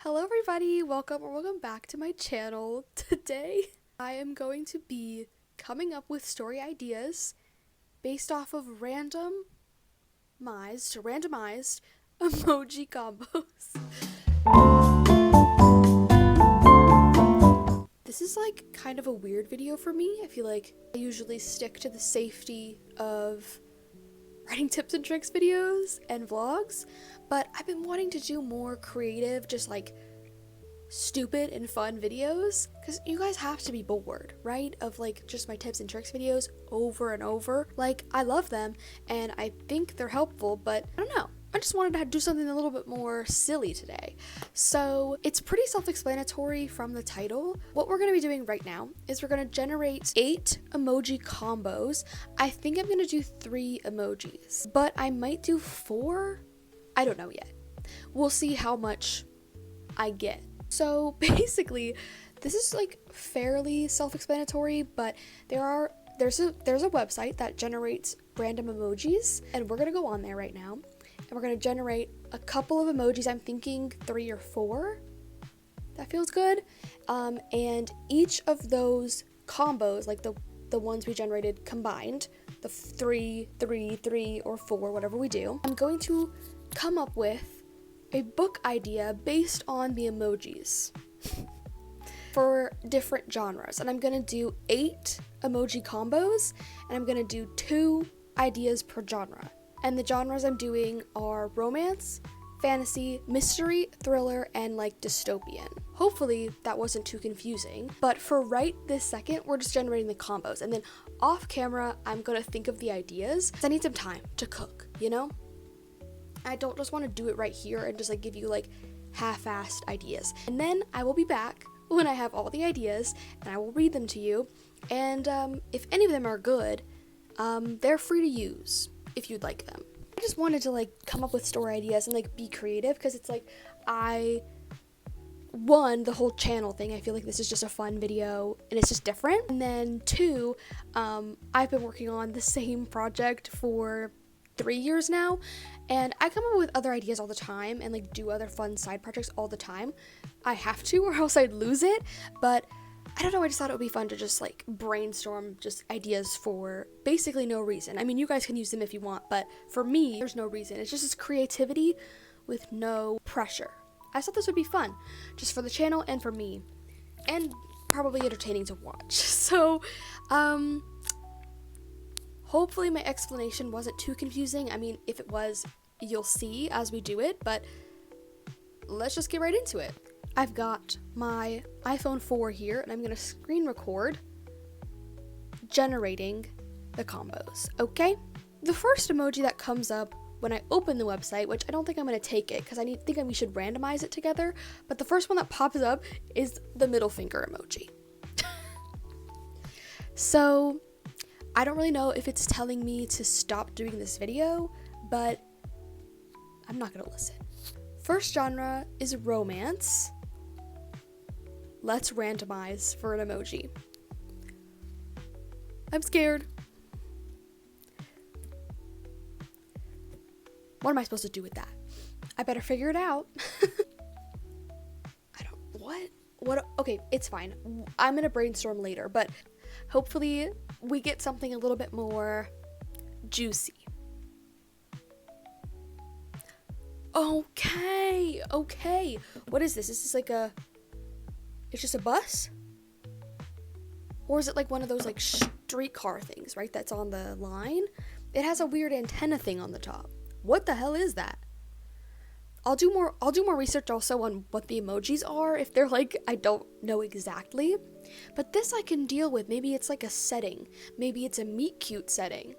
Hello everybody, welcome back to my channel. Today I am going to be coming up with story ideas based off of randomized emoji combos. This is like kind of a weird video for me. I feel like I usually stick to the safety of writing tips and tricks videos and vlogs, but I've been wanting to do more creative, just like stupid and fun videos, because you guys have to be bored, right, of like just my tips and tricks videos over and over. Like, I love them and I think they're helpful, but I don't know, I just wanted to do something a little bit more silly today. So it's pretty self-explanatory from the title. What we're going to be doing right now is we're going to generate 8 emoji combos. I think I'm going to do 3 emojis, but I might do 4. I don't know yet. We'll see how much I get. So basically, this is like fairly self-explanatory, but there's a website that generates random emojis, and we're gonna go on there right now, and we're gonna generate a couple of emojis. I'm thinking 3 or 4. That feels good. And each of those combos, like the ones we generated combined, the 3, 3, 3, or 4, whatever we do, I'm going to come up with a book idea based on the emojis for different genres. And I'm gonna do 8 emoji combos, and I'm gonna do 2 ideas per genre. And the genres I'm doing are romance, fantasy, mystery, thriller, and like dystopian. Hopefully that wasn't too confusing, but for right this second, we're just generating the combos, and then off camera, I'm gonna think of the ideas, 'cause I need some time to cook, you know? I don't just want to do it right here and just like give you like half-assed ideas. And then I will be back when I have all the ideas and I will read them to you. And if any of them are good, they're free to use if you'd like them. I just wanted to like come up with story ideas and like be creative, because it's like the whole channel thing, I feel like this is just a fun video and it's just different. And then 2, I've been working on the same project for 3 years now, and I come up with other ideas all the time and like do other fun side projects all the time. I have to, or else I'd lose it. But I don't know, I just thought it would be fun to just like brainstorm just ideas for basically no reason. I mean, you guys can use them if you want, but for me, there's no reason. It's just this creativity with no pressure. I thought this would be fun, just for the channel and for me, and probably entertaining to watch. So, hopefully my explanation wasn't too confusing. I mean, if it was, you'll see as we do it, but let's just get right into it. I've got my iPhone 4 here, and I'm gonna screen record generating the combos, okay? The first emoji that comes up when I open the website, which I don't think I'm gonna take it, because I think we should randomize it together, but the first one that pops up is the middle finger emoji. So, I don't really know if it's telling me to stop doing this video, but I'm not gonna listen. First genre is romance. Let's randomize for an emoji. I'm scared. What am I supposed to do with that? I better figure it out. What? Okay, it's fine. I'm gonna brainstorm later, but hopefully we get something a little bit more juicy. Okay. What is this? Is this like it's just a bus? Or is it like one of those like streetcar things, right? That's on the line? It has a weird antenna thing on the top. What the hell is that? I'll do more research also on what the emojis are, if they're like, I don't know exactly. But this I can deal with. Maybe it's like a setting. Maybe it's a meet cute setting.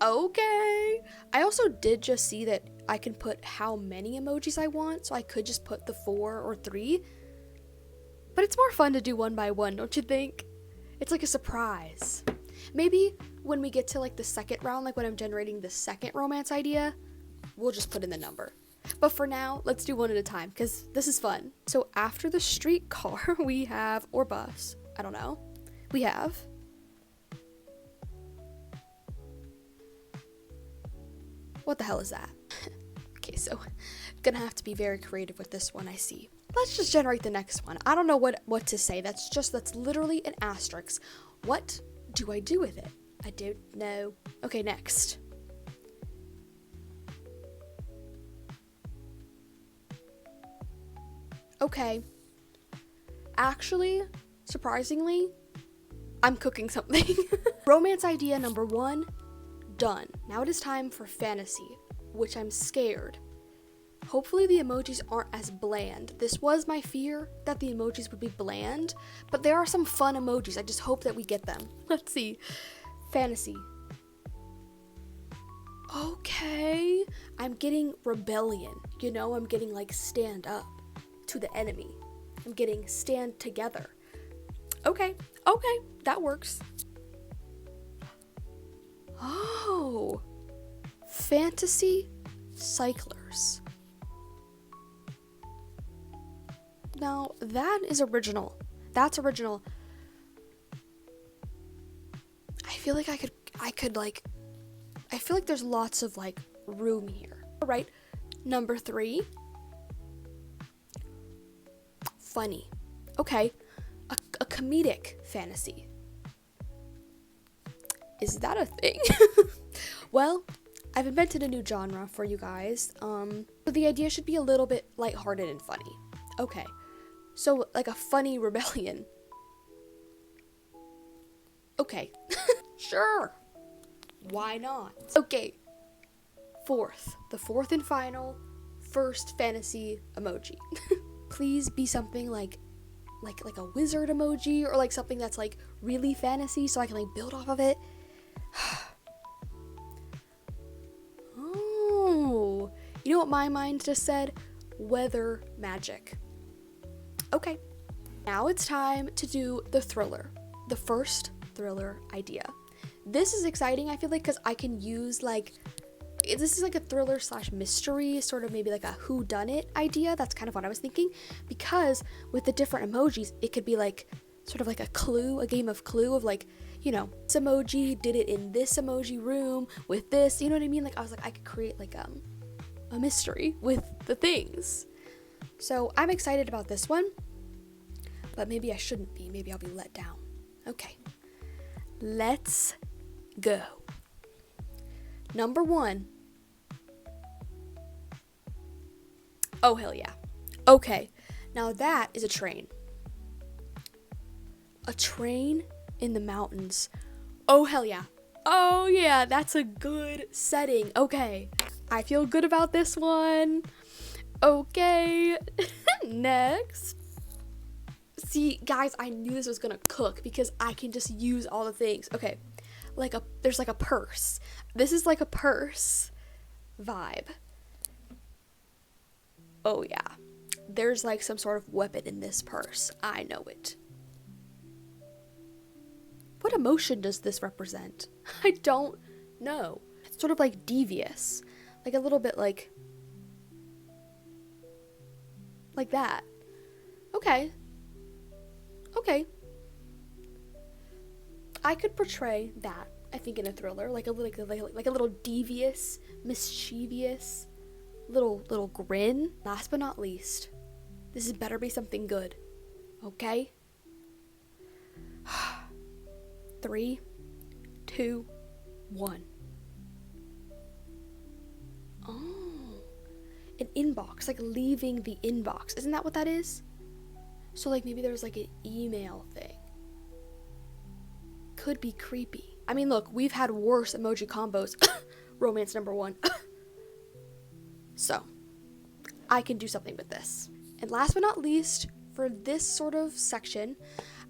Okay. I also did just see that I can put how many emojis I want, so I could just put the 4 or 3. But it's more fun to do one by one, don't you think? It's like a surprise. Maybe when we get to like the second round, like when I'm generating the second romance idea, we'll just put in the number. But for now, let's do one at a time, because this is fun. So after the streetcar, we have, or bus, I don't know, we have what the hell is that? Okay, so gonna have to be very creative with this one, I see. let's just generate the next one. I don't know what to say. That's literally an asterisk. What do I do with it? I don't know. Okay, next. Okay. Actually, surprisingly, I'm cooking something. Romance idea number 1, done. Now it is time for fantasy, which I'm scared. Hopefully the emojis aren't as bland. This was my fear, that the emojis would be bland, but there are some fun emojis. I just hope that we get them. Let's see. Fantasy. Okay. I'm getting rebellion. You know, I'm getting like stand up to the enemy. I'm getting stand together. Okay, that works. Oh, fantasy cyclers. Now that is original. That's original. I feel like I feel like there's lots of like room here. All right, number 3. Funny. Okay, a comedic fantasy. Is that a thing? Well, I've invented a new genre for you guys. So the idea should be a little bit lighthearted and funny. Okay, so like a funny rebellion. Okay, sure. Why not? Okay, the fourth and final, first fantasy emoji. Please be something like a wizard emoji, or like something that's like really fantasy so I can like build off of it. Oh, you know what my mind just said? Weather magic. Okay, now it's time to do the thriller, the first thriller idea. This is exciting, I feel like, because I can use like, this is like a thriller / mystery, sort of maybe like a whodunit idea. That's kind of what I was thinking, because with the different emojis, it could be like sort of like a clue, a game of clue of like, you know, this emoji did it in this emoji room with this, you know what I mean? Like I was like, I could create like a mystery with the things. So I'm excited about this one, but maybe I shouldn't be. Maybe I'll be let down. Okay, let's go. Number 1. Oh, hell yeah. Okay, now that is a train. A train in the mountains. Oh, hell yeah. Oh, yeah, that's a good setting. Okay, I feel good about this one. Okay, next. See, guys, I knew this was gonna cook because I can just use all the things. Okay, there's like a purse. This is like a purse vibe. Oh yeah, there's like some sort of weapon in this purse. I know it. What emotion does this represent? I don't know. It's sort of like devious, like a little bit like that. Okay. I could portray that, I think, in a thriller, like a little devious, mischievous, little grin. Last but not least, this better be something good. Okay. 3, 2, 1. Oh, an inbox, like leaving the inbox. Isn't that what that is? So like maybe there's like an email thing. Could be creepy. I mean, look, we've had worse emoji combos. Romance number 1. So I can do something with this. And last but not least, for this sort of section,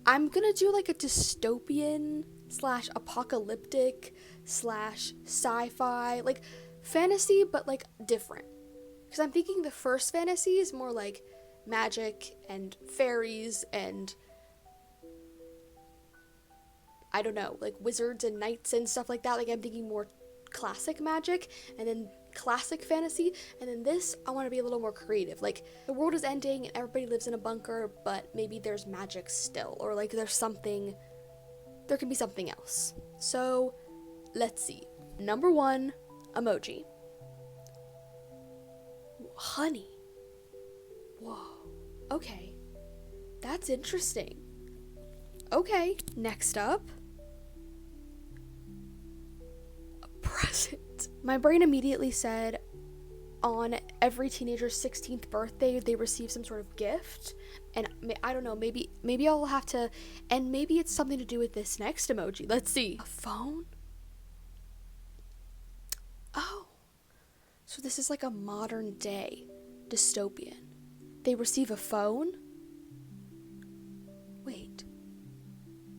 I'm gonna do like a dystopian / apocalyptic / sci-fi, like fantasy, but like different. Because I'm thinking the first fantasy is more like magic and fairies and I don't know, like wizards and knights and stuff like that. Like I'm thinking more classic magic and then classic fantasy, and then this I want to be a little more creative. Like the world is ending and everybody lives in a bunker, but maybe there's magic still, or like there can be something else. So let's see. Number 1 emoji. Honey. Whoa. Okay, that's interesting. Okay, next up, a present. My brain immediately said on every teenager's 16th birthday they receive some sort of gift, and I don't know, maybe I'll have to, and maybe it's something to do with this next emoji. Let's see. A phone? Oh, so this is like a modern day dystopian. They receive a phone? Wait,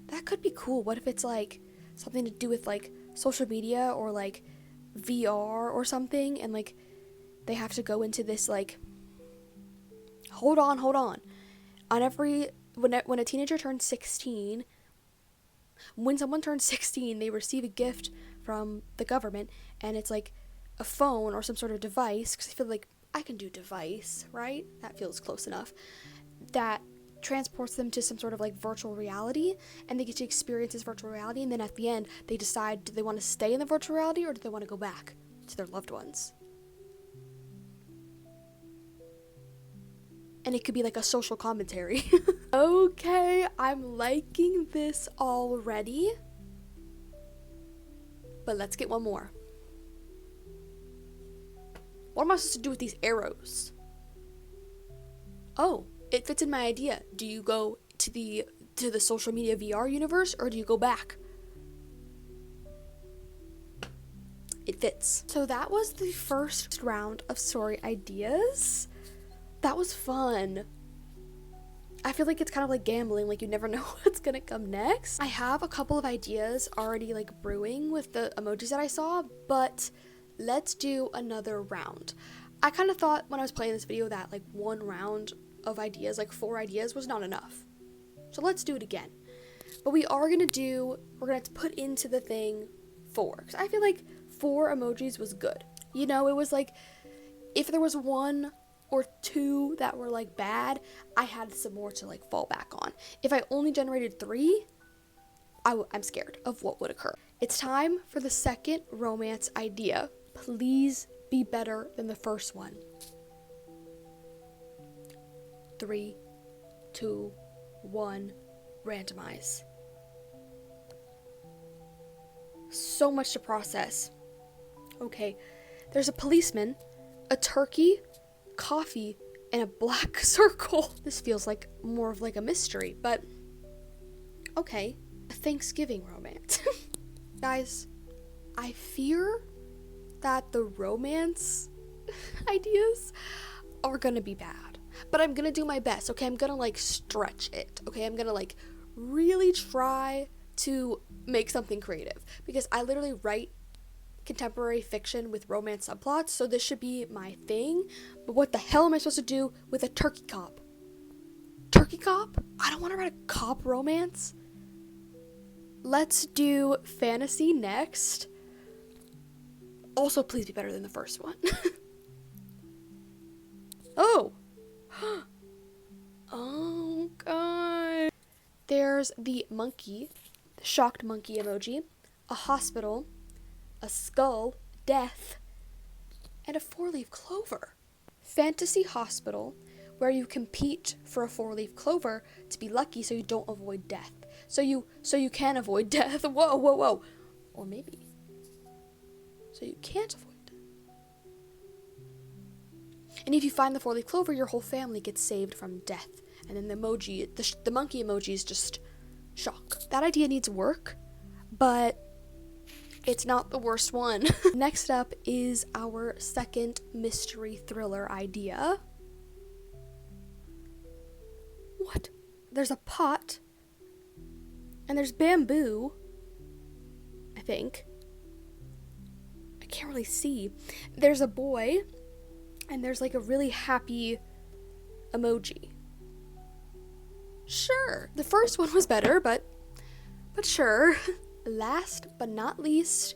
that could be cool. What if it's like something to do with like social media or like VR or something, and like they have to go into this like, hold on. On every, when a teenager turns 16, when someone turns 16, they receive a gift from the government, and it's like a phone or some sort of device, because I feel like I can do device, right? That feels close enough. That transports them to some sort of like virtual reality, and they get to experience this virtual reality, and then at the end, they decide, do they want to stay in the virtual reality or do they want to go back to their loved ones? And it could be like a social commentary. Okay, I'm liking this already. But let's get one more. What am I supposed to do with these arrows? Oh, it fits in my idea. Do you go to the social media VR universe, or do you go back? It fits. So that was the first round of story ideas. That was fun. I feel like it's kind of like gambling, like you never know what's gonna come next. I have a couple of ideas already like brewing with the emojis that I saw, but let's do another round. I kind of thought when I was playing this video that like one round of ideas, like 4 ideas, was not enough. So let's do it again. But we're gonna have to put into the thing 4, because I feel like 4 emojis was good. You know, it was like, if there was 1 or 2 that were like bad, I had some more to like fall back on. If I only generated 3, I'm scared of what would occur. It's time for the second romance idea. Please be better than the first one. 3, 2, 1, randomize. So much to process. Okay, there's a policeman, a turkey, coffee, and a black circle. This feels like more of like a mystery, but okay. A Thanksgiving romance. Guys, I fear that the romance ideas are gonna be bad, but I'm gonna do my best, okay? I'm gonna like stretch it, okay? I'm gonna like really try to make something creative, because I literally write contemporary fiction with romance subplots, so this should be my thing. But what the hell am I supposed to do with a turkey cop? Turkey cop? I don't want to write a cop romance. Let's do fantasy next. Also, please be better than the first one. Oh! Oh, God. There's the monkey, the shocked monkey emoji, a hospital, a skull, death, and a 4-leaf clover. Fantasy hospital, where you compete for a 4-leaf clover to be lucky so you don't avoid death. So you can avoid death. Whoa. Or maybe. So you can't avoid death. And if you find the 4-leaf clover, your whole family gets saved from death. And then the emoji, the monkey emoji is just shock. That idea needs work, but it's not the worst one. Next up is our second mystery thriller idea. What? There's a pot, and there's bamboo, I think. I can't really see. There's a boy, and there's like a really happy emoji. Sure. The first one was better, but sure. Last but not least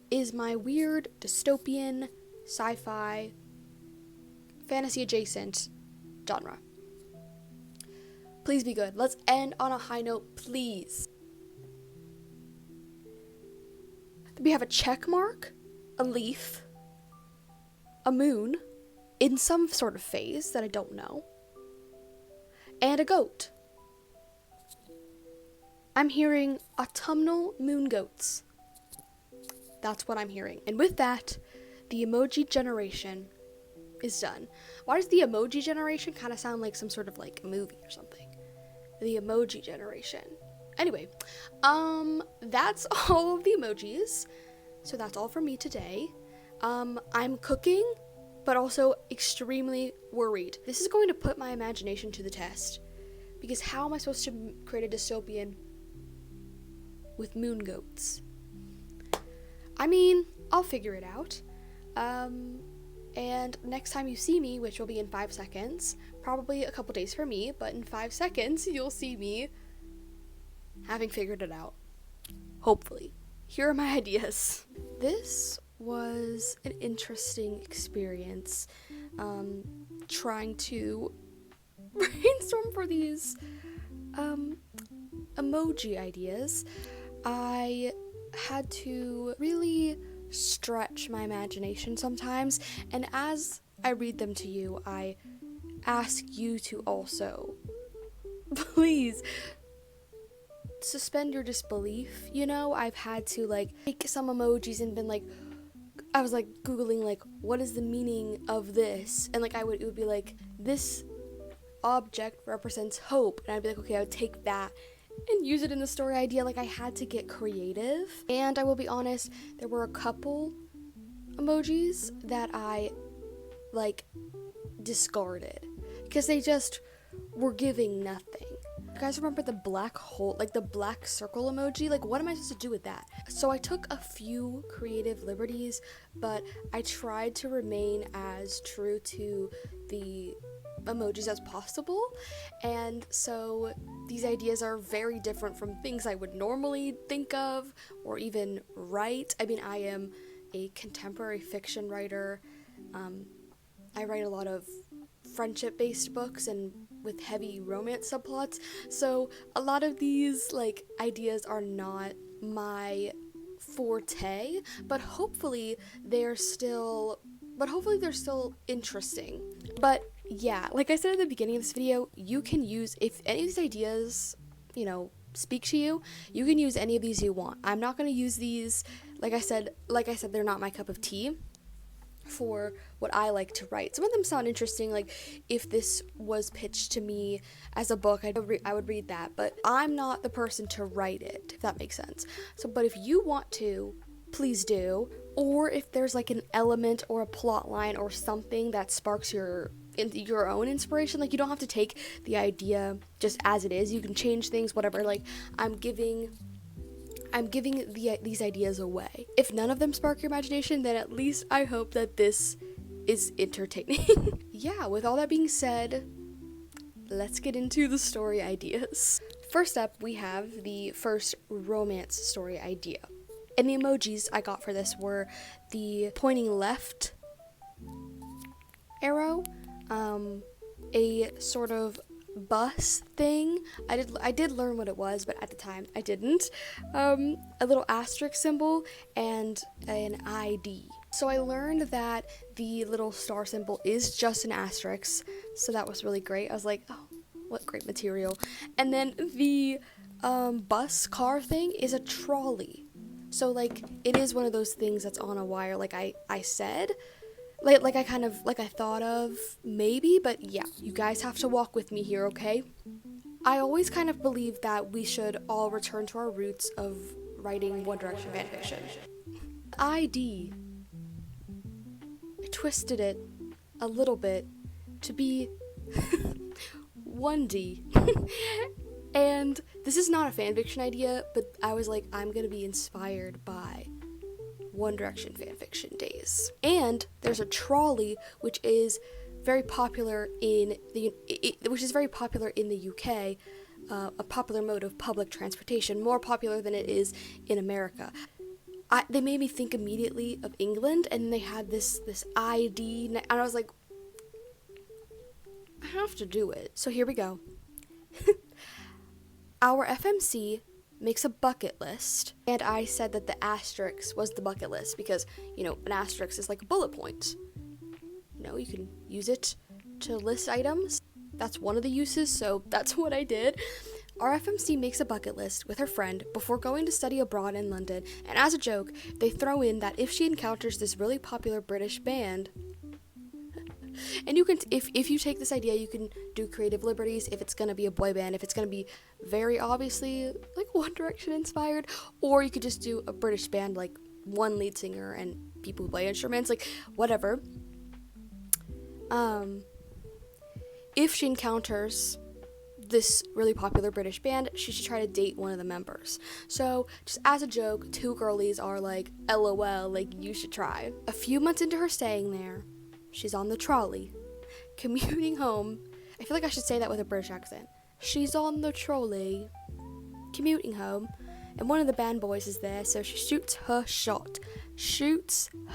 is my weird dystopian sci-fi fantasy adjacent genre. Please be good. Let's end on a high note, please. We have a check mark, a leaf, a moon in some sort of phase that I don't know, and a goat. I'm hearing autumnal moon goats. That's what I'm hearing. And with that, the emoji generation is done. Why does the emoji generation kind of sound like some sort of like movie or something? The emoji generation. Anyway, that's all of the emojis. So that's all from me today. I'm cooking, but also extremely worried. This is going to put my imagination to the test, because how am I supposed to create a dystopian with moon goats? I mean, I'll figure it out. And next time you see me, which will be in 5 seconds, probably a couple days for me, but in 5 seconds, you'll see me having figured it out. Hopefully. Here are my ideas. This was an interesting experience, trying to brainstorm for these emoji ideas. I had to really stretch my imagination sometimes, and as I read them to you, I ask you to also please suspend your disbelief. You know, I've had to like take some emojis and been like, I was like googling like, what is the meaning of this, and like it would be like, this object represents hope, and I'd be like, okay, I would take that and use it in the story idea. Like, I had to get creative. And I will be honest, there were a couple emojis that I like discarded because they just were giving nothing. You guys remember the black hole, like the black circle emoji? Like, what am I supposed to do with that? So I took a few creative liberties, but I tried to remain as true to the emojis as possible, and so these ideas are very different from things I would normally think of or even write. I mean, I am a contemporary fiction writer. I write a lot of friendship-based books and with heavy romance subplots, so a lot of these like ideas are not my forte, but hopefully they're still interesting. But yeah, like I said at the beginning of this video, you can use, if any of these ideas, you know, speak to you, you can use any of these you want. I'm not going to use these, like I said, they're not my cup of tea for what I like to write. Some of them sound interesting, like if this was pitched to me as a book, I would read that, but I'm not the person to write it, if that makes sense. So, but if you want to, please do. Or if there's like an element or a plot line or something that sparks your own inspiration, like you don't have to take the idea just as it is. You can change things, whatever. Like I'm giving these ideas away. If none of them spark your imagination, then at least I hope that this is entertaining. Yeah, with all that being said, let's get into the story ideas. First up, we have the first romance story idea. And the emojis I got for this were the pointing left arrow, a sort of bus thing. I did learn what it was, but at the time I didn't. A little asterisk symbol and an ID. So I learned that the little star symbol is just an asterisk, so that was really great. I was like, oh, what great material. And then the bus car thing is a trolley. So, like, it is one of those things that's on a wire, like I said. Like I thought of, maybe, but yeah, you guys have to walk with me here, okay? I always kind of believe that we should all return to our roots of writing One Direction fanfiction. ID. I twisted it a little bit to be 1D. And this is not a fanfiction idea, but I was like, I'm gonna be inspired by One Direction fanfiction days. And there's a trolley, which is very popular in the UK, a popular mode of public transportation, more popular than it is in America. They made me think immediately of England, and they had this ID, and I was like, I have to do it. So here we go. Our FMC makes a bucket list, and I said that the asterisk was the bucket list because, you know, an asterisk is like a bullet point. You know, you can use it to list items. that's one of the uses, so that's what I did. Our FMC makes a bucket list with her friend before going to study abroad in London, and as a joke, they throw in that if she encounters this really popular British band, and you can, if you take this idea, you can do creative liberties. If it's going to be a boy band, if it's going to be very obviously like One Direction inspired, or you could just do a British band, like one lead singer and people who play instruments, like whatever. If she encounters this really popular British band, she should try to date one of the members. So, just as a joke, two girlies are like, LOL, like, you should try. A few months into her staying there, she's on the trolley, commuting home. I feel like I should say that with a British accent. She's on the trolley, commuting home, and one of the band boys is there, so she shoots her shot.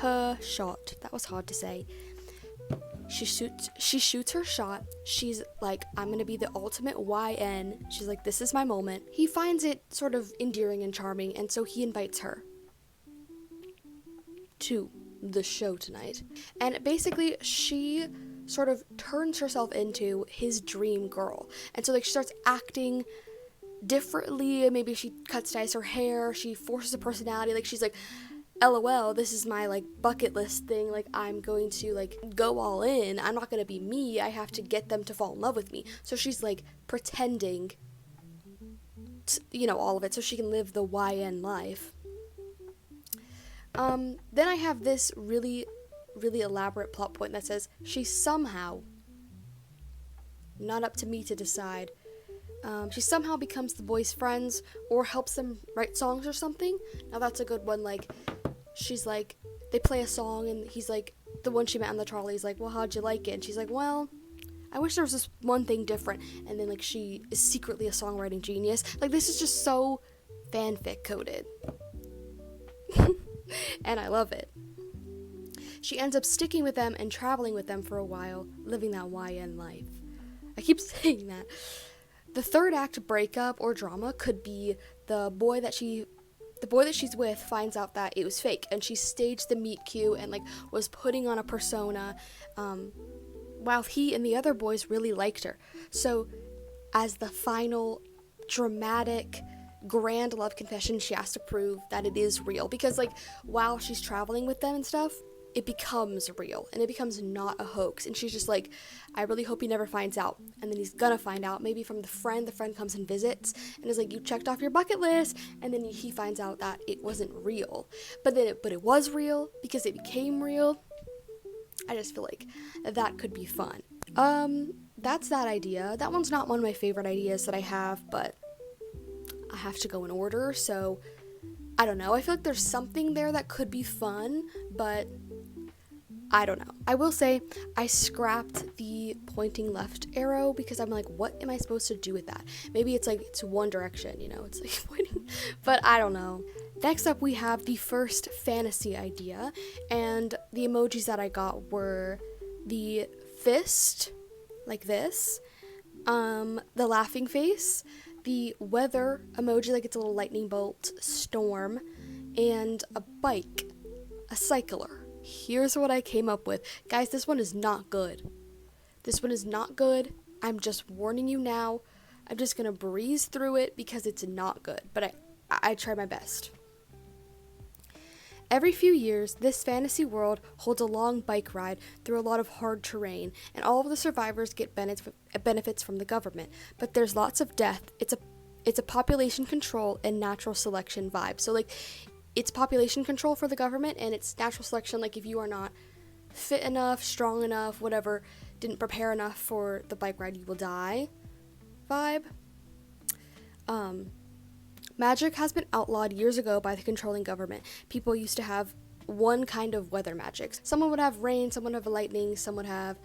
That was hard to say. She shoots her shot. She's like, I'm gonna be the ultimate YN. She's like, this is my moment. He finds it sort of endearing and charming, and so he invites her to the show tonight. And basically, she sort of turns herself into his dream girl. And so, like, she starts acting differently. Maybe she dyes her hair. She forces a personality. Like, she's like, LOL, this is my, like, bucket list thing, like, I'm going to, like, go all in, I'm not gonna be me, I have to get them to fall in love with me. So she's, like, pretending, all of it, so she can live the YN life. Then I have this really, really elaborate plot point that says, she somehow, not up to me to decide, she somehow becomes the boys' friends, or helps them write songs or something. Now that's a good one, like, she's like, they play a song, and he's like, the one she met on the trolley is like, well, how'd you like it? And she's like, well, I wish there was this one thing different. And then, like, she is secretly a songwriting genius. Like, this is just so fanfic coded. And I love it. She ends up sticking with them and traveling with them for a while, living that YN life. I keep saying that. The third act breakup or drama could be the boy that she's with finds out that it was fake, and she staged the meet cute and, like, was putting on a persona, while he and the other boys really liked her. So, as the final dramatic, grand love confession, she has to prove that it is real, because, like, while she's traveling with them and stuff, it becomes real, and it becomes not a hoax, and she's just like, I really hope he never finds out. And then he's gonna find out, maybe from the friend comes and visits, and is like, you checked off your bucket list, and then he finds out that it wasn't real, but it was real, because it became real. I just feel like that could be fun. That's that idea. That one's not one of my favorite ideas that I have, but I have to go in order, so I don't know. I feel like there's something there that could be fun, but I don't know. I will say I scrapped the pointing left arrow because I'm like, what am I supposed to do with that? Maybe it's like, it's one direction, it's like pointing, but I don't know. Next up, we have the first fantasy idea, and the emojis that I got were the fist, like this, the laughing face, the weather emoji, like it's a little lightning bolt, storm, and a bike, a cycler. Here's what I came up with. Guys, this one is not good. I'm just warning you now. I'm just gonna breeze through it because it's not good, but I tried my best. Every few years, this fantasy world holds a long bike ride through a lot of hard terrain, and all of the survivors get benefits from the government. But there's lots of death. It's a population control and natural selection vibe. So, like, it's population control for the government, and it's natural selection, like, if you are not fit enough, strong enough, whatever, didn't prepare enough for the bike ride, you will die vibe. Magic has been outlawed years ago by the controlling government. People used to have one kind of weather magic. Someone would have rain, someone would have lightning, some would have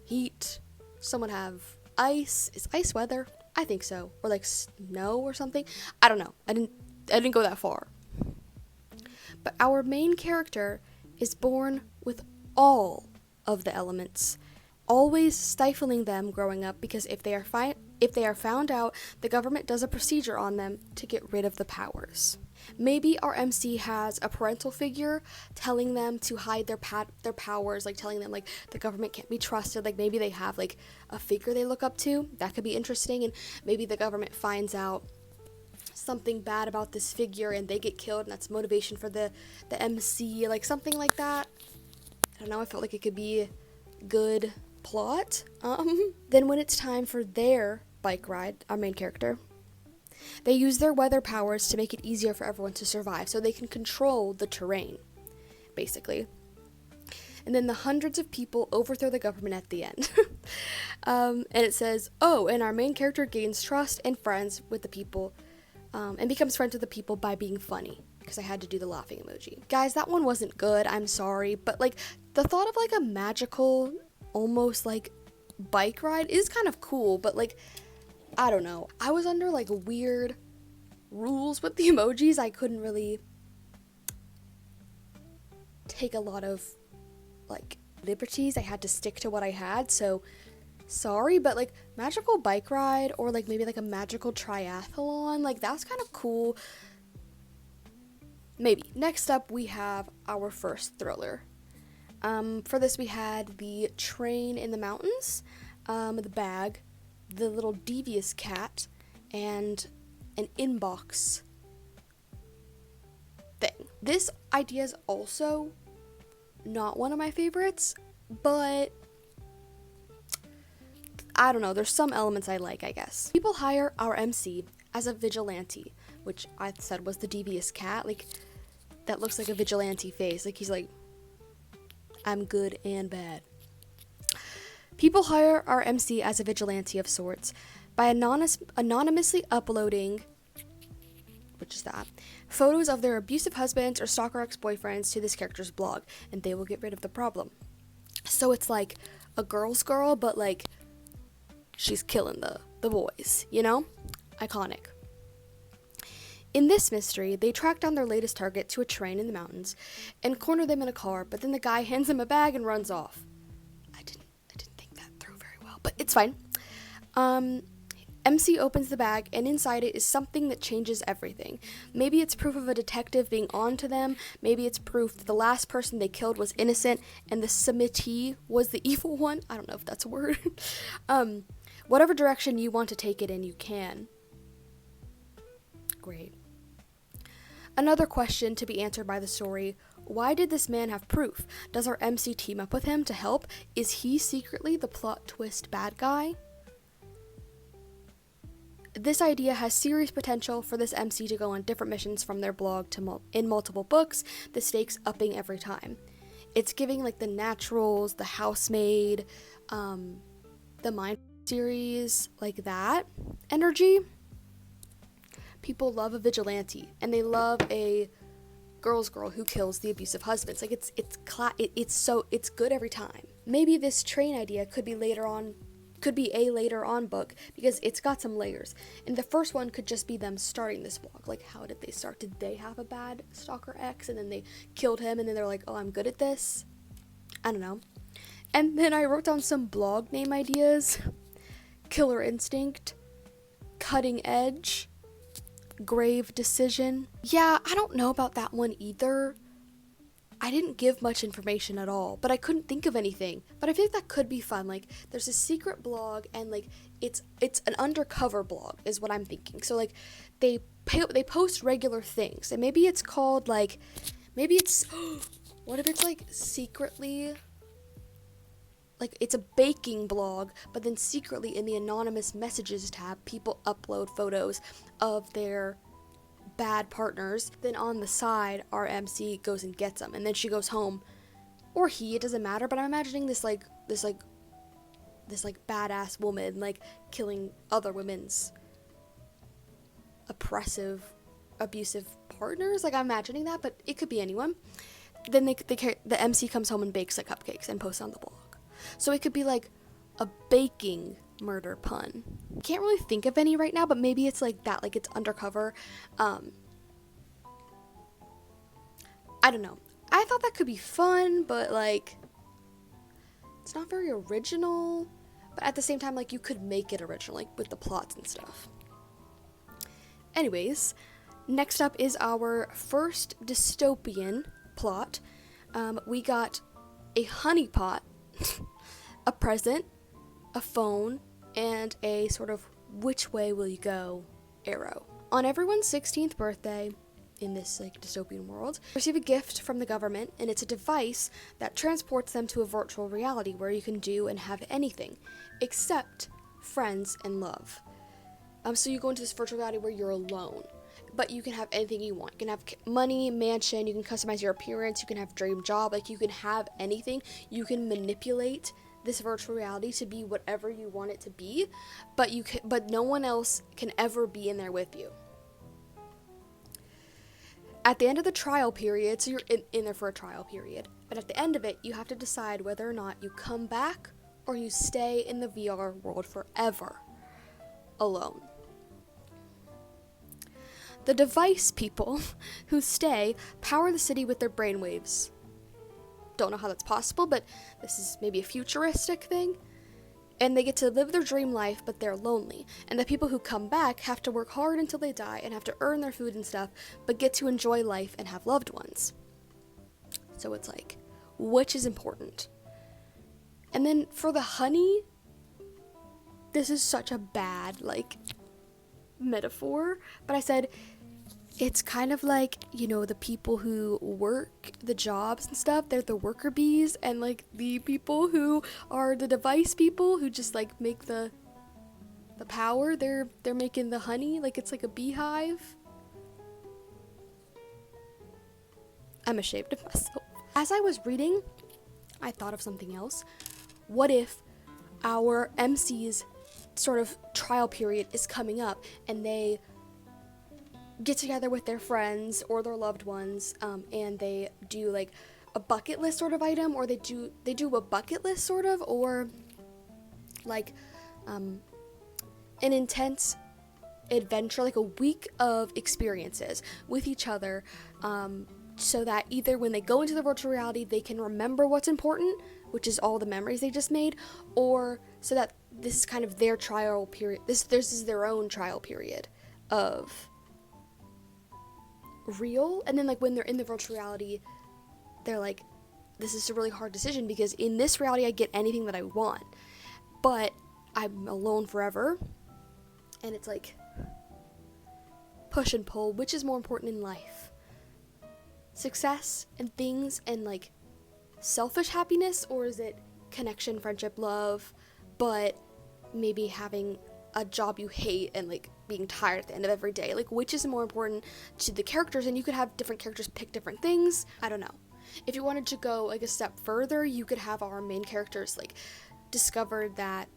heat, some would have ice. Is ice weather? I think so. Or like snow or something. I don't know. I didn't go that far. But our main character is born with all of the elements, always stifling them growing up, because if they are found out, the government does a procedure on them to get rid of the powers. Maybe our MC has a parental figure telling them to hide their powers, like telling them like the government can't be trusted. Like maybe they have like a figure they look up to. That could be interesting. And maybe the government finds out something bad about this figure and they get killed, and that's motivation for the MC, like something like that. I don't know, I felt like it could be a good plot. Then when it's time for their bike ride, our main character, they use their weather powers to make it easier for everyone to survive, so they can control the terrain, basically. And then the hundreds of people overthrow the government at the end. And it says, oh, and our main character gains trust and friends with the people, and becomes friends with the people by being funny, because I had to do the laughing emoji. Guys, that one wasn't good, I'm sorry, but like the thought of like a magical, almost like bike ride is kind of cool, but like, I don't know. I was under like weird rules with the emojis. I couldn't really take a lot of like liberties. I had to stick to what I had, so sorry, but like magical bike ride or like maybe like a magical triathlon, like that's kind of cool. Maybe. Next up we have our first thriller. For this we had the train in the mountains, the bag, the little devious cat, and an inbox thing. This idea is also not one of my favorites, but I don't know, there's some elements I like, I guess. People hire our MC as a vigilante, which I said was the devious cat. Like, that looks like a vigilante face. Like, he's like, I'm good and bad. People hire our MC as a vigilante of sorts by anonymously uploading, which is that, photos of their abusive husbands or stalker ex-boyfriends to this character's blog, and they will get rid of the problem. So it's like a girl's girl, but like she's killing the boys, you know? Iconic. In this mystery, they track down their latest target to a train in the mountains and corner them in a car, but then the guy hands them a bag and runs off. I didn't think that through very well, but it's fine. MC opens the bag, and inside it is something that changes everything. Maybe it's proof of a detective being on to them. Maybe it's proof that the last person they killed was innocent and the submittee was the evil one. I don't know if that's a word. Whatever direction you want to take it in, you can. Great. Another question to be answered by the story: why did this man have proof? Does our MC team up with him to help? Is he secretly the plot twist bad guy? This idea has serious potential for this MC to go on different missions from their blog to in multiple books, the stakes upping every time. It's giving like the Naturals, the Housemaid, the Mind series, like that energy. People love a vigilante, and they love a girl's girl who kills the abusive husbands. Like it's good every time. Maybe this train idea could be a later on book, because it's got some layers. And the first one could just be them starting this blog. Like, how did they start? Did they have a bad stalker ex and then they killed him and then they're like, oh, I'm good at this? I don't know. And then I wrote down some blog name ideas: Killer Instinct, Cutting Edge, Grave Decision. Yeah, I don't know about that one either. I didn't give much information at all, but I couldn't think of anything. But I feel like that could be fun. Like, there's a secret blog, and like it's an undercover blog is what I'm thinking. So like they post regular things, and maybe it's called like, maybe it's what if it's like secretly, like it's a baking blog, but then secretly in the anonymous messages tab, people upload photos of their bad partners. Then on the side, our MC goes and gets them, and then she goes home, or he, it doesn't matter. But I'm imagining this badass woman like killing other women's abusive partners. Like, I'm imagining that, but it could be anyone. Then the MC comes home and bakes like cupcakes and posts on the blog. So it could be like a baking murder pun. Can't really think of any right now, but maybe it's like that, like it's undercover. I don't know. I thought that could be fun, but like it's not very original. But at the same time, like you could make it original, like with the plots and stuff. Anyways, Next up is our first dystopian plot. We got a honeypot, a present, a phone, and a sort of which way will you go arrow. On everyone's 16th birthday in this like dystopian world, receive a gift from the government, and it's a device that transports them to a virtual reality where you can do and have anything except friends and love. So you go into this virtual reality where you're alone, but you can have anything you want. You can have money, mansion, you can customize your appearance, you can have dream job, like you can have anything. You can manipulate this virtual reality to be whatever you want it to be, but no one else can ever be in there with you. At the end of the trial period, so you're in there for a trial period, but at the end of it, you have to decide whether or not you come back or you stay in the VR world forever, alone. The device people who stay power the city with their brainwaves. Don't know how that's possible, but this is maybe a futuristic thing. And they get to live their dream life, but they're lonely. And the people who come back have to work hard until they die and have to earn their food and stuff, but get to enjoy life and have loved ones. So it's like, which is important? And then for the honey, this is such a bad, like, metaphor, but I said, it's kind of like, you know, the people who work the jobs and stuff, they're the worker bees, and like the people who are the device people who just like make the power, they're making the honey, like it's like a beehive. I'm ashamed of myself. As I was reading, I thought of something else. What if our MC's sort of trial period is coming up and they get together with their friends or their loved ones, and they do like a bucket list sort of item, or they do a bucket list sort of, or like an intense adventure, like a week of experiences with each other, so that either when they go into the virtual reality they can remember what's important, which is all the memories they just made, or so that this is kind of their trial period, this is their own trial period of real. And then like when they're in the virtual reality, they're like, this is a really hard decision because in this reality I get anything that I want, but I'm alone forever. And it's like push and pull, which is more important in life? Success and things and like selfish happiness, or is it connection, friendship, love, but maybe having a job you hate and like being tired at the end of every day? Like, which is more important to the characters? And you could have different characters pick different things. I don't know. If you wanted to go like a step further, you could have our main characters like discover that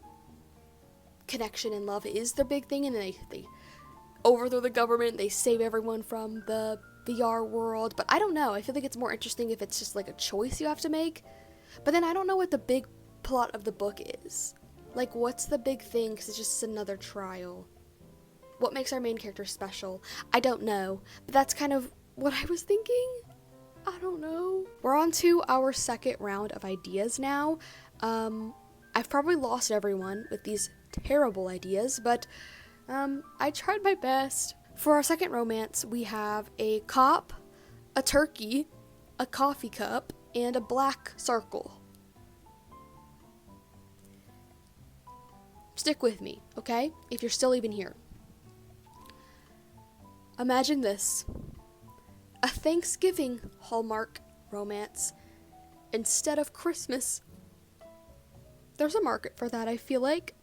connection and love is their big thing, and they overthrow the government, they save everyone from the VR world. But I don't know, I feel like it's more interesting if it's just like a choice you have to make. But then I don't know what the big plot of the book is. Like, what's the big thing? Because it's just another trial. What makes our main character special? I don't know, but that's kind of what I was thinking. I don't know. We're on to our second round of ideas now. I've probably lost everyone with these terrible ideas, but I tried my best. For our second romance, we have a cop, a turkey, a coffee cup, and a black circle. Stick with me, okay? If you're still even here. Imagine this. A Thanksgiving Hallmark romance instead of Christmas. There's a market for that, I feel like.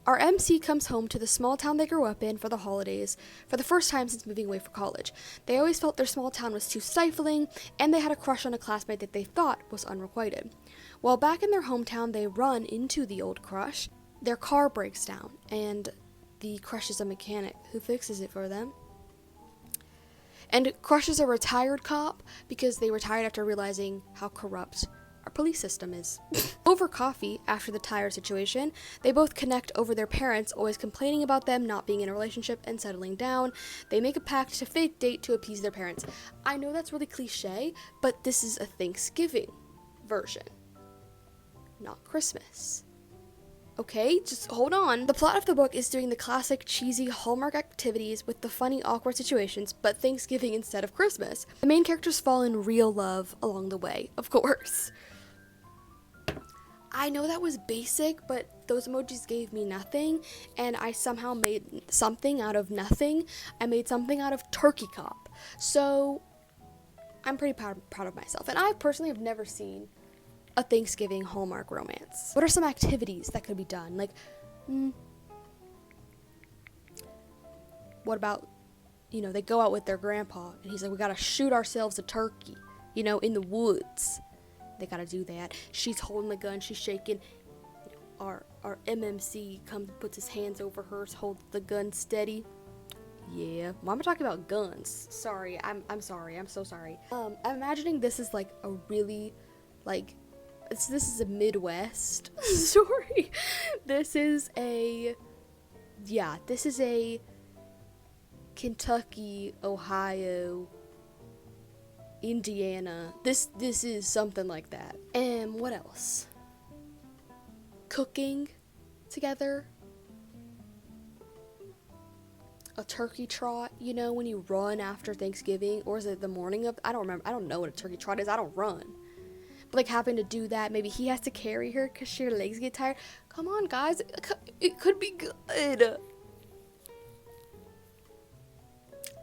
Our MC comes home to the small town they grew up in for the holidays for the first time since moving away for college. They always felt their small town was too stifling, and they had a crush on a classmate that they thought was unrequited. While back in their hometown, they run into the old crush. Their car breaks down, and the crush is a mechanic who fixes it for them. And Crush is a retired cop because they retired after realizing how corrupt our police system is. Over coffee, after the tire situation, they both connect over their parents always complaining about them not being in a relationship and settling down. They make a pact to fake date to appease their parents. I know that's really cliche, but this is a Thanksgiving version, not Christmas. Okay, just hold on. The plot of the book is doing the classic cheesy Hallmark activities with the funny, awkward situations, but Thanksgiving instead of Christmas. The main characters fall in real love along the way, of course. I know that was basic, but those emojis gave me nothing, and I somehow made something out of nothing. I made something out of Turkey Cop. So, I'm pretty proud of myself. And I personally have never seen a Thanksgiving Hallmark romance. What are some activities that could be done? Like, what about, they go out with their grandpa, and he's like, we gotta shoot ourselves a turkey, in the woods. They gotta do that. She's holding the gun, she's shaking. Our MMC comes and puts his hands over hers, holds the gun steady. Yeah, well, I'm talking about guns. Sorry, I'm sorry, I'm so sorry. I'm imagining this is like a really, this is a Midwest story. This is a Kentucky, Ohio, Indiana. This is something like that. And what else? Cooking together. A turkey trot, when you run after Thanksgiving, or is it the morning of? I don't remember. I don't know what a turkey trot is. I don't run. But having to do that, maybe he has to carry her because her legs get tired. Come on, guys. It could be good.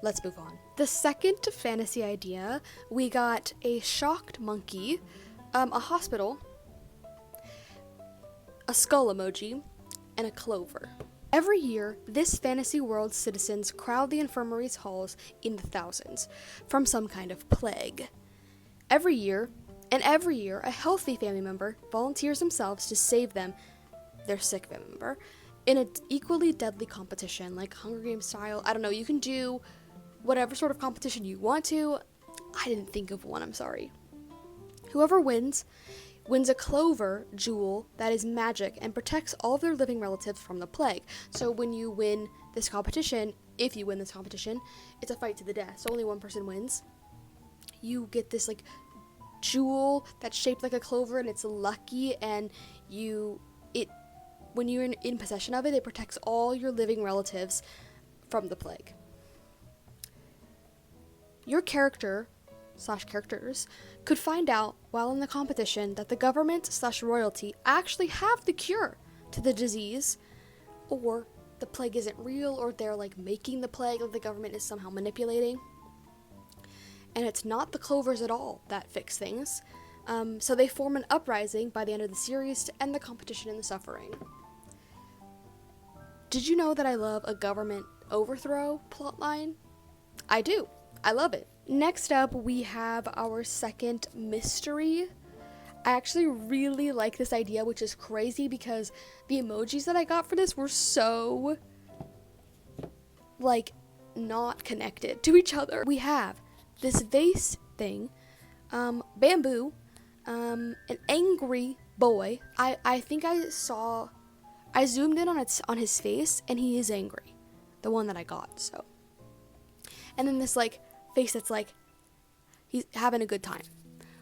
Let's move on. The second fantasy idea, we got a shocked monkey, a hospital, a skull emoji, and a clover. Every year, this fantasy world's citizens crowd the infirmary's halls in the thousands from some kind of plague. Every year, a healthy family member volunteers themselves to save them, their sick family member, in an equally deadly competition, like Hunger Games style. I don't know, you can do whatever sort of competition you want to. I didn't think of one, I'm sorry. Whoever wins a clover jewel that is magic and protects all of their living relatives from the plague. So when you win this competition, if you win this competition, it's a fight to the death, so only one person wins. You get this jewel that's shaped like a clover, and it's lucky, and when you're in possession of it, it protects all your living relatives from the plague. Your character/characters could find out while in the competition that the government/royalty actually have the cure to the disease, or the plague isn't real, or they're making the plague, the government is somehow manipulating. And it's not the clovers at all that fix things. So they form an uprising by the end of the series to end the competition and the suffering. Did you know that I love a government overthrow plotline? I do. I love it. Next up, we have our second mystery. I actually really like this idea, which is crazy because the emojis that I got for this were so, not connected to each other. We have this vase thing, bamboo, an angry boy. I think I zoomed in on his face, and he is angry. The one that I got, so. And then this, face that's he's having a good time.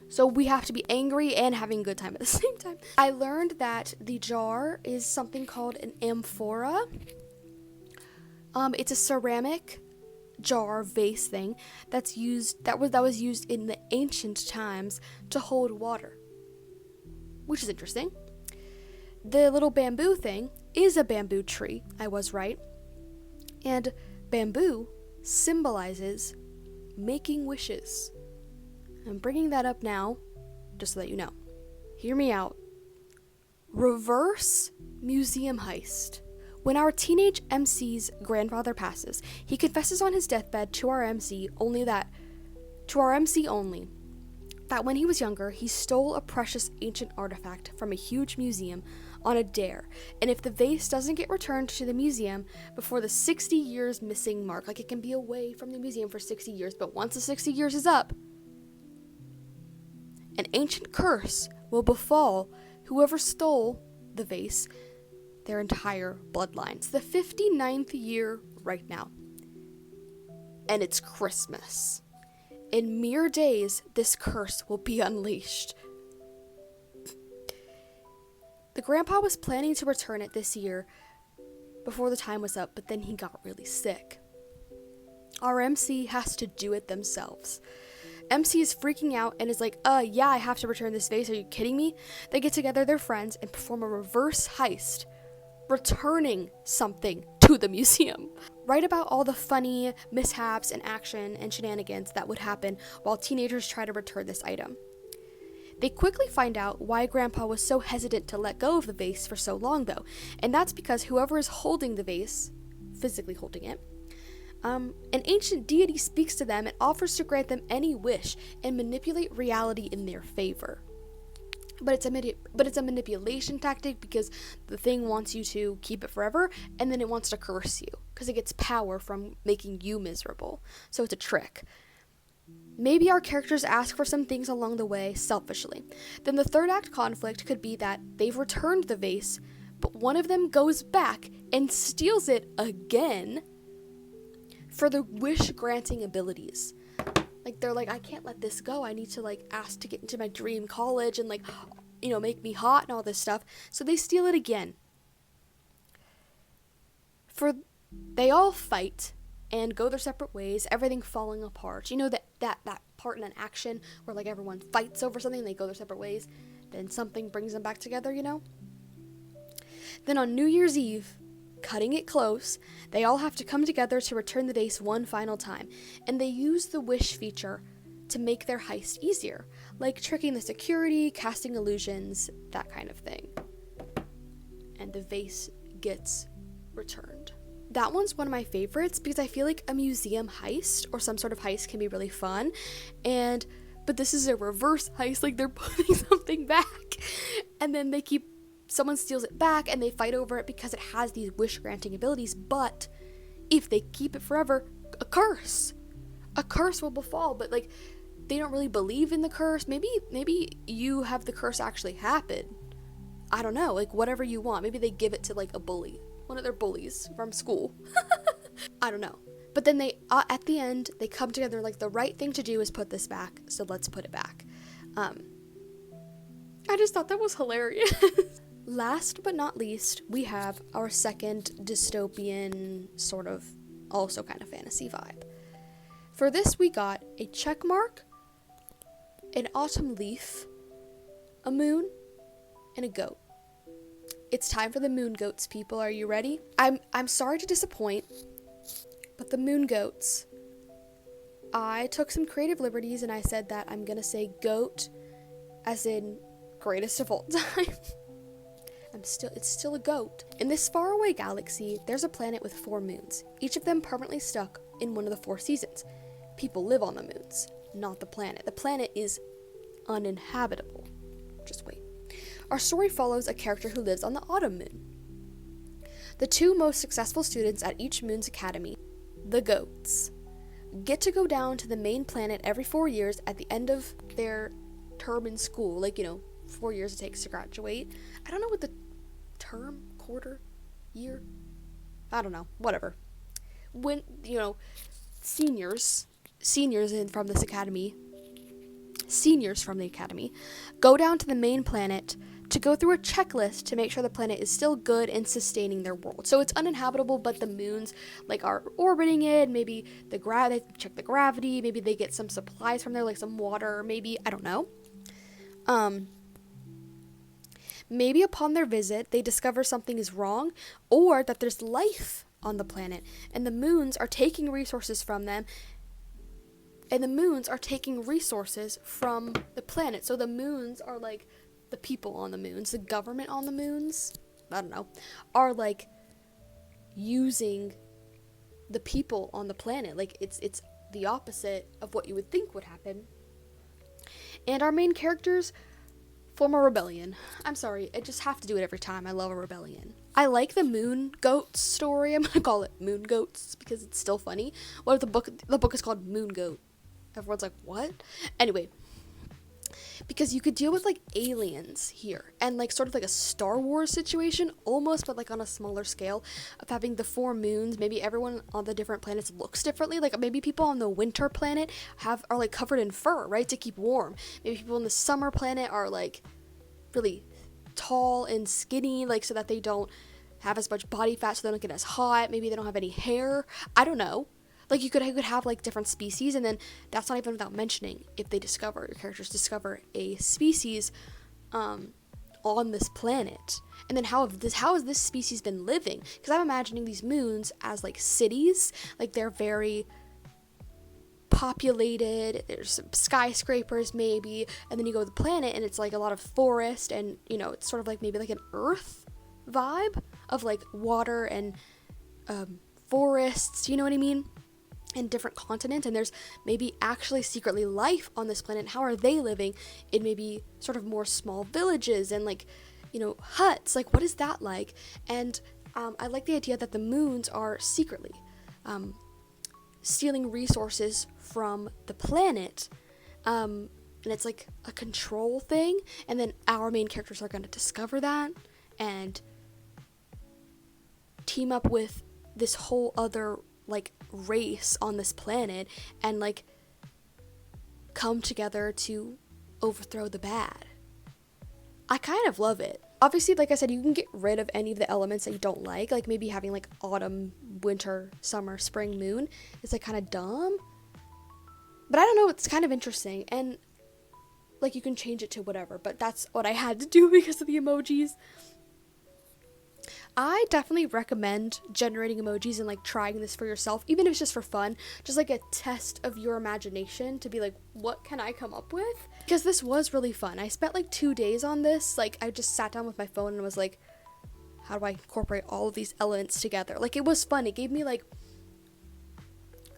So we have to be angry and having a good time at the same time. I learned that the jar is something called an amphora. It's a ceramic jar vase thing that was used in the ancient times to hold water, which is interesting. The little bamboo thing is a bamboo tree. I was right. And bamboo symbolizes making wishes. I'm bringing that up now just so that you know. Hear me out. Reverse museum heist. When our teenage MC's grandfather passes, he confesses on his deathbed to our MC only that when he was younger, he stole a precious ancient artifact from a huge museum on a dare, and if the vase doesn't get returned to the museum before the 60 years missing mark, it can be away from the museum for 60 years, but once the 60 years is up, an ancient curse will befall whoever stole the vase, their entire bloodline. It's the 59th year right now, and it's Christmas. In mere days, this curse will be unleashed. The grandpa was planning to return it this year before the time was up, but then he got really sick. Our MC has to do it themselves. MC is freaking out and is like, yeah, I have to return this vase. Are you kidding me? They get together their friends and perform a reverse heist, returning something to the museum. Write about all the funny mishaps and action and shenanigans that would happen while teenagers try to return this item. They quickly find out why Grandpa was so hesitant to let go of the vase for so long, though, and that's because whoever is holding the vase, physically holding it, an ancient deity speaks to them and offers to grant them any wish and manipulate reality in their favor. But it's a manipulation tactic because the thing wants you to keep it forever, and then it wants to curse you because it gets power from making you miserable. So it's a trick. Maybe our characters ask for some things along the way selfishly. Then the third act conflict could be that they've returned the vase, but one of them goes back and steals it again for the wish-granting abilities. Like, they're like, I can't let this go. I need to, like, ask to get into my dream college and, like, make me hot and all this stuff. So they steal it again. They all fight and go their separate ways, everything falling apart. You know that part in an action where, like, everyone fights over something and they go their separate ways, then something brings them back together, Then on New Year's Eve, cutting it close, they all have to come together to return the vase one final time, and they use the wish feature to make their heist easier, like tricking the security, casting illusions, that kind of thing. And the vase gets returned. That one's one of my favorites because I feel like a museum heist or some sort of heist can be really fun, but this is a reverse heist, like they're putting something back, and then someone steals it back and they fight over it because it has these wish-granting abilities, but if they keep it forever, a curse will befall, but, like, they don't really believe in the curse. Maybe you have the curse actually happen. I don't know, like, whatever you want. Maybe they give it to, like, a bully, one of their bullies from school. I don't know. But then they, at the end, they come together, like, the right thing to do is put this back, so let's put it back. I just thought that was hilarious. Last but not least, we have our second dystopian, sort of, also kind of fantasy vibe. For this, we got a check mark, an autumn leaf, a moon, and a goat. It's time for the moon goats, people. Are you ready? I'm sorry to disappoint, but the moon goats, I took some creative liberties and I said that I'm gonna say goat as in greatest of all time. It's still a goat. In this faraway galaxy, there's a planet with 4 moons, each of them permanently stuck in one of the 4 seasons. People live on the moons, not the planet. The planet is uninhabitable. Just wait. Our story follows a character who lives on the autumn moon. The 2 most successful students at each moon's academy, the goats, get to go down to the main planet every 4 years at the end of their term in school, 4 years it takes to graduate. I don't know what the term, quarter, year, I don't know, whatever. When, seniors from the academy, go down to the main planet to go through a checklist to make sure the planet is still good and sustaining their world. So it's uninhabitable, but the moons, are orbiting it. Maybe they check the gravity. Maybe they get some supplies from there, like some water. Maybe, I don't know. Maybe upon their visit, they discover something is wrong, or that there's life on the planet, and the moons are taking resources from them, and the moons are taking resources from the planet. So the moons are, like, the people on the moons, the government on the moons, I don't know, are, like, using the people on the planet. Like, it's the opposite of what you would think would happen. And our main characters form a rebellion. I'm sorry, I just have to do it every time. I love a rebellion. I like the moon goats story. I'm gonna call it moon goats because it's still funny. What if the book is called Moon Goat? Everyone's like, what? Anyway, because you could deal with, like, aliens here and, like, sort of like a Star Wars situation almost, but, like, on a smaller scale of having the 4 moons. Maybe everyone on the different planets looks differently. Like, maybe people on the winter planet are like covered in fur, right, to keep warm. Maybe people on the summer planet are, like, really tall and skinny, like so that they don't have as much body fat, so they don't get as hot. Maybe they don't have any hair. I don't know. Like you could have like different species, and then that's not even without mentioning if your characters discover a species on this planet, and then how has this species been living? Because I'm imagining these moons as like cities, like they're very populated, there's some skyscrapers maybe, and then you go to the planet and it's like a lot of forest, and you know, it's sort of like maybe like an Earth vibe of like water and forests, you know what I mean, and different continents, and there's maybe actually secretly life on this planet. How are they living in maybe sort of more small villages and like, you know, huts? Like what is that like? And I like the idea that the moons are secretly stealing resources from the planet, and it's like a control thing, and then our main characters are going to discover that and team up with this whole other like race on this planet and like come together to overthrow the bad. I kind of love it. Obviously, like I said, you can get rid of any of the elements that you don't like maybe having like autumn, winter, summer, spring, moon is like kind of dumb, but I don't know, it's kind of interesting, and like you can change it to whatever, but that's what I had to do because of the emojis. I definitely recommend generating emojis and like trying this for yourself, even if it's just for fun, just like a test of your imagination to be like, what can I come up with? Because this was really fun. I spent like 2 days on this. Like I just sat down with my phone and was like, how do I incorporate all of these elements together? Like it was fun. It gave me like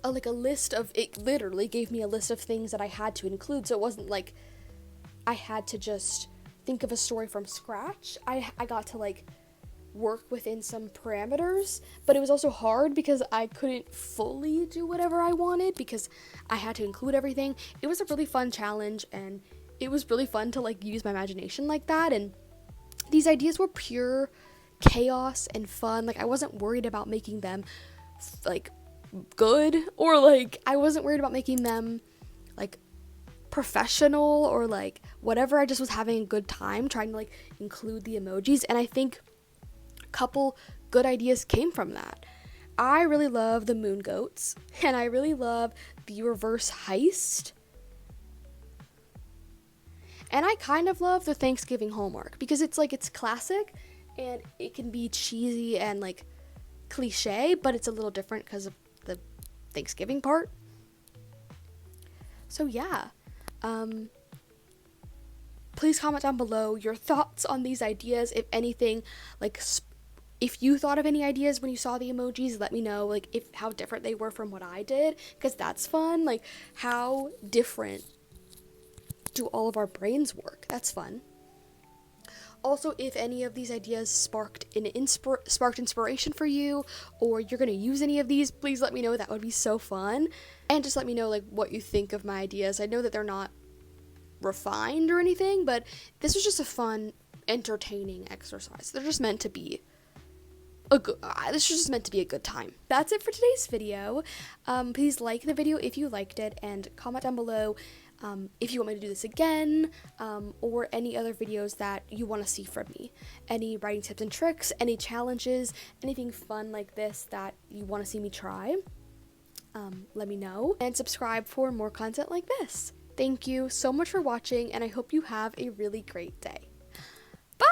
a list of, it literally gave me a list of things that I had to include. So it wasn't like I had to just think of a story from scratch. I got to like work within some parameters, but it was also hard because I couldn't fully do whatever I wanted because I had to include everything. It was a really fun challenge, and it was really fun to like use my imagination like that, and these ideas were pure chaos and fun. Like I wasn't worried about making them like good, or like I wasn't worried about making them like professional or like whatever. I just was having a good time trying to like include the emojis, and I think couple good ideas came from that. I really love the moon goats, and I really love the reverse heist, and I kind of love the Thanksgiving hallmark because it's like it's classic and it can be cheesy and like cliche, but it's a little different because of the Thanksgiving part. So yeah, please comment down below your thoughts on these ideas. If anything, like if you thought of any ideas when you saw the emojis, let me know, like how different they were from what I did, because that's fun. Like how different do all of our brains work? That's fun. Also, if any of these ideas sparked inspiration for you, or you're gonna use any of these, please let me know. That would be so fun. And just let me know like what you think of my ideas. I know that they're not refined or anything, but this was just a fun, entertaining exercise. They're just meant to be this was just meant to be a good time. That's it for today's video. Please like the video if you liked it, and comment down below if you want me to do this again, or any other videos that you want to see from me. Any writing tips and tricks, any challenges, anything fun like this that you want to see me try. Let me know, and subscribe for more content like this. Thank you so much for watching, and I hope you have a really great day. Bye!